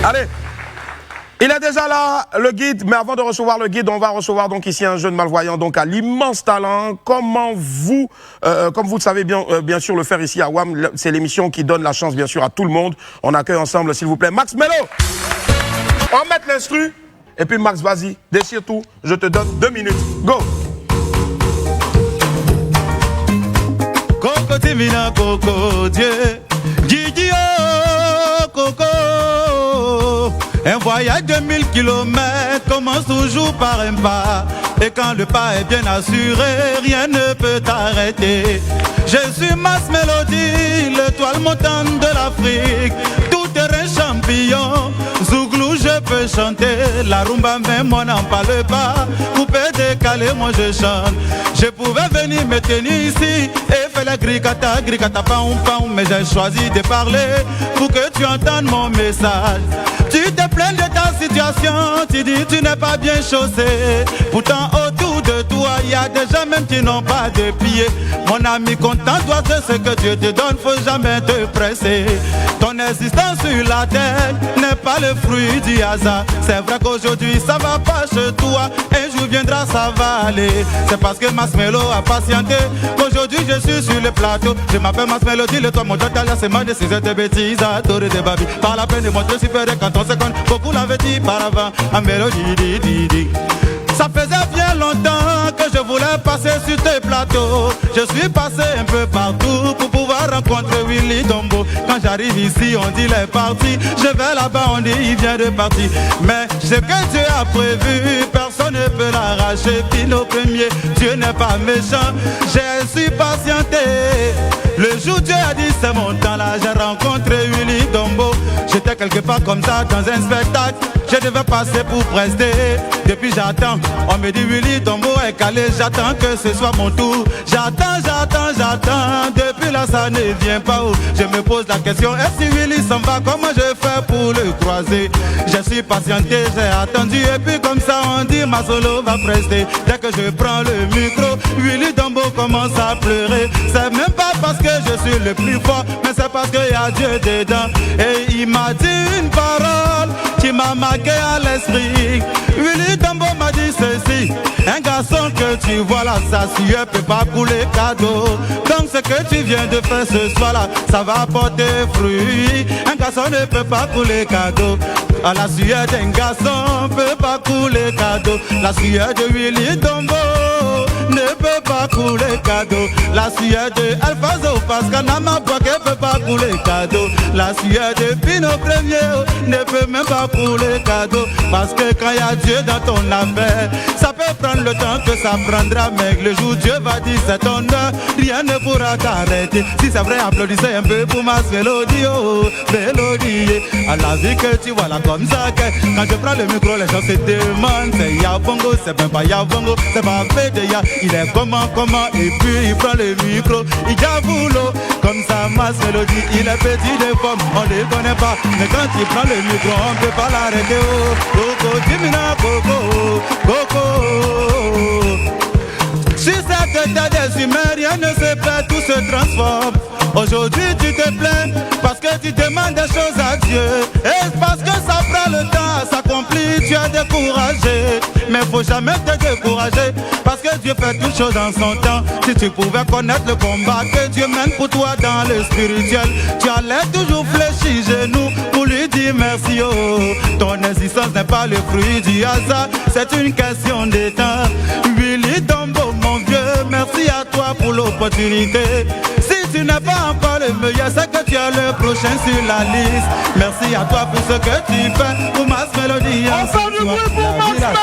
Allez, il est déjà là, le guide, mais avant de recevoir le guide, on va recevoir donc ici un jeune malvoyant, donc à l'immense talent. Comment vous, comme vous le savez bien sûr le faire ici à WAM, c'est l'émission qui donne la chance bien sûr à tout le monde. On accueille ensemble, s'il vous plaît, Max Mello. On va mettre l'instru, et puis Max, vas-y, déchire tout, je te donne 2 minutes. Go. Coco Timina, Coco Dieu, Gigi oh, Coco. Un voyage de 1000 km commence toujours par un pas. Et quand le pas est bien assuré, rien ne peut t'arrêter. Je suis Max Melody, l'étoile montante de l'Afrique. Tout terrain champion, Zouglou je peux chanter. La rumba même on n'en parle pas. Coupé, décalé, moi je chante. Je pouvais venir me tenir ici et faire la gricata, paum paum. Mais j'ai choisi de parler pour que tu entendes mon message. Tu te plains de ta situation, tu dis tu n'es pas bien chaussé. Pourtant autour de toi, il y a des gens même qui n'ont pas de pieds. Mon ami, contente-toi de ce que Dieu te donne, faut jamais te presser. Ton existence sur la terre n'est pas le fruit du hasard. C'est vrai qu'aujourd'hui ça va pas chez toi, un jour viendra ça va aller. C'est parce que Max Mello a patienté qu'aujourd'hui je suis sur le plateau. Je m'appelle Max Melody, le toit mon total, c'est ma décision de bêtises, adoré de babi. Par la peine de montrer supérieur quand on se connaît, beaucoup l'avaient dit par avant, en mélodie, di. Ça faisait bien longtemps que je voulais passer sur tes plateaux. Je suis passé un peu partout pour pouvoir rencontrer Willy Dombo. Quand j'arrive ici, on dit il est parti. Je vais là-bas, on dit il vient de partir. Mais ce que Dieu a prévu, personne ne peut l'arracher. Puis au premier, Dieu n'est pas méchant. Je suis patienté. Le jour Dieu a dit c'est mon temps là, j'ai rencontré Willy Dombo. J'étais quelque part comme ça dans un spectacle. Je devais passer pour prester. Depuis j'attends, on me dit Willy Dombo est calé. J'attends que ce soit mon tour. J'attends. Depuis là ça ne vient pas où. Je me pose la question, est-ce que Willy s'en va? Comment je fais pour le croiser? Je suis patienté, j'ai attendu. Et puis comme ça on dit ma solo va prester. Dès que je prends le micro, Willy Dombo commence à pleurer. C'est même pas parce que je suis le plus fort, mais c'est parce qu'il y a Dieu dedans. Et il m'a dit une parole qui m'a marqué à l'esprit. Willy Dombo m'a dit ceci: un garçon que tu vois là, sa sueur peut pas couler cadeau. Donc ce que tu viens de faire ce soir là, ça va porter fruit. Un garçon ne peut pas couler cadeau. À la sueur d'un garçon peut pas couler cadeau. La sueur de Willy Dombo ne peut pas couler cadeau. La sueur de Alphazo Pascal Namaboake peut pas couler cadeau. La sueur de Pino Premier ne peut même pas couler cadeau. Parce que quand il y a Dieu dans ton affaire, ça peut prendre le temps que ça prendra. Mais le jour Dieu va dire c'est ton heure, rien ne pourra t'arrêter. Si c'est vrai, applaudissez un peu pour Max Melody, oh, Melody. À la vie que tu vois là comme ça, que quand je prends le micro, les gens se demandent c'est Yabongo, c'est même pas Yabongo, c'est pas Fédéa. Il est comment, et puis il prend le micro, il diavoule, comme ça Max Melody, il est petit de forme, on ne le connaît pas, mais quand il prend le micro, on peut pas l'arrêter, oh, Coco, Timina, Coco, Coco. Sur cette terre des humains, rien ne se perd, tout se transforme. Aujourd'hui tu te plains parce que tu demandes des choses à Dieu. Et parce que ça prend le temps à s'accomplir, tu es découragé. Mais faut jamais te décourager, parce que Dieu fait toutes choses en son temps. Si tu pouvais connaître le combat que Dieu mène pour toi dans le spirituel, tu allais toujours fléchir genoux pour lui dire merci, oh. Ton existence n'est pas le fruit du hasard, c'est une question de temps. Willy Dombo mon vieux, merci à toi pour l'opportunité. Si tu n'es pas encore le meilleur, c'est que tu es le prochain sur la liste. Merci à toi pour ce que tu fais pour Max Melody. On fait du bruit pour Max Melody.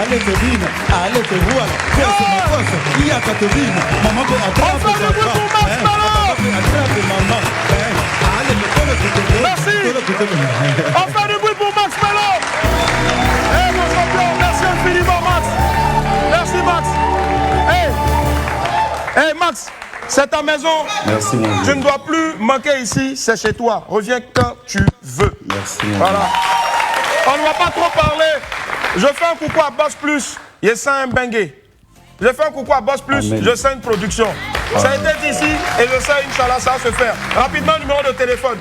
Allez te bine, allez te voir, c'est ma force, il y a ta bine, maman peut attraper. On fait du bruit pour Max Melody. Merci. On fait du bruit pour Max Melody. Eh mon champion, merci infiniment Max. Merci Max. Hey Max, c'est ta maison. Merci mon Dieu. Tu ne dois plus manquer ici, c'est chez toi. Reviens quand tu veux. Merci mon Dieu. Voilà. On ne va pas trop parler. Je fais un coucou à Boss Plus, je sens un bengue. Je fais un coucou à Boss Plus, Amen. Je sens une production. Ça a été ici et je sais, Inch'Allah, ça va se faire. Rapidement, numéro de téléphone.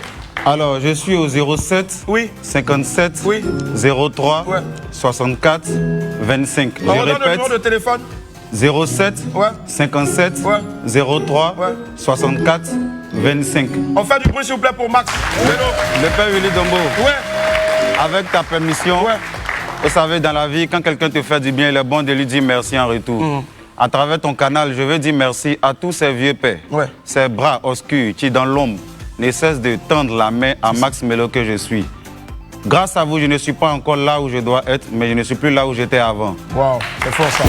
Alors, je suis au 07 Oui. 57 Oui. 03 Ouais. 64 25. On Je redonne le répète, numéro de téléphone. 07 Ouais. 57 Ouais. 03 Ouais. 64 25. On fait du bruit s'il vous plaît pour Max. Vélo. Le père Willy Dombo, Ouais. avec ta permission, Ouais. vous savez, dans la vie, quand quelqu'un te fait du bien, il est bon de lui dire merci en retour. À travers ton canal, je veux dire merci à tous ces vieux pères, Ouais. ces bras obscurs qui, dans l'ombre, ne cessent de tendre la main à Max Melo que je suis. Grâce à vous, je ne suis pas encore là où je dois être, mais je ne suis plus là où j'étais avant. Waouh, c'est fort ça.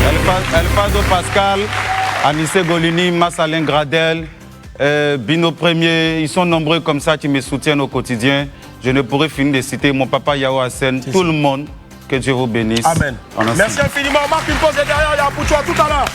Elfado Pascal, Anissé Golini, Massalin Gradel, Bino Premier, ils sont nombreux comme ça qui me soutiennent au quotidien. Je ne pourrais finir de citer mon papa Yao Hassen, tout le monde. Que Dieu vous bénisse. Amen. Merci infiniment. On marque une pause et derrière, il y a un Pouchoua tout à l'heure.